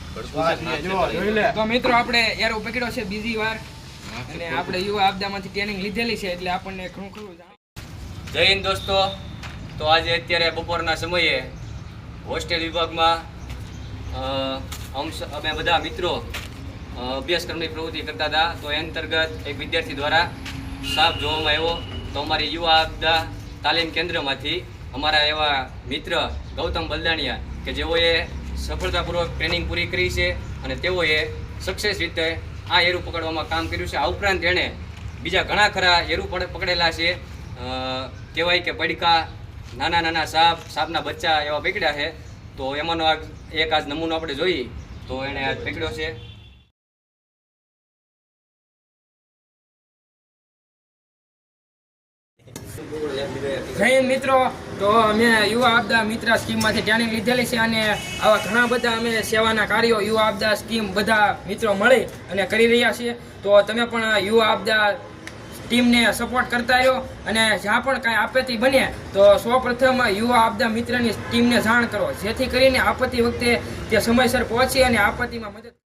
તો મિત્રો આપણે એરો પકડ્યો છે બીજી વાર અને આપણે યુવા આપદામાંથી ટ્રેનિંગ લીધેલી છે એટલે આપણને ઘણું ખરું જય હિન્દ દોસ્તો. તો આજે અત્યારે બપોરના સમયે હોસ્ટેલ વિભાગમાં અમે બધા મિત્રો અભ્યાસક્રમની પ્રવૃત્તિ કરતા હતા. તો એ અંતર્ગત એક વિદ્યાર્થી દ્વારા સાપ જોવામાં આવ્યો. તો અમારી યુવા આપદા તાલીમ કેન્દ્રમાંથી અમારા એવા મિત્ર ગૌતમ બલદાણિયા કે જેઓએ સફળતાપૂર્વક ટ્રેનિંગ પૂરી કરી છે અને તેઓએ સક્સેસ રીતે આ એરું પકડવામાં કામ કર્યું છે. આ ઉપરાંત એણે બીજા ઘણા ખરા એરું પકડેલા છે. કહેવાય કે પડકા, નાના નાના સાપના બચ્ચા એવા પકડ્યા છે. તો એમાંનો એક આજ નમૂનો આપણે જોઈએ તો એણે આજ પકડ્યો છે. જય મિત્રો. તો અમે યુવા આપદા મિત્ર સ્કીમમાંથી ટ્રેનિંગ લીધેલી છે અને આવા ઘણા બધા અમે સેવાના કાર્યો યુવા આપદા સ્કીમ બધા મિત્રો મળી અને કરી રહ્યા છીએ. તો તમે પણ યુવા આપદા ટીમને સપોર્ટ કરતા રહ્યો અને જ્યાં પણ કાંઈ આપત્તિ બને તો સૌપ્રથમ યુવા આપદા મિત્રની ટીમને જાણ કરો, જેથી કરીને આપત્તિ વખતે તે સમયસર પહોંચી અને આપત્તિમાં મદદ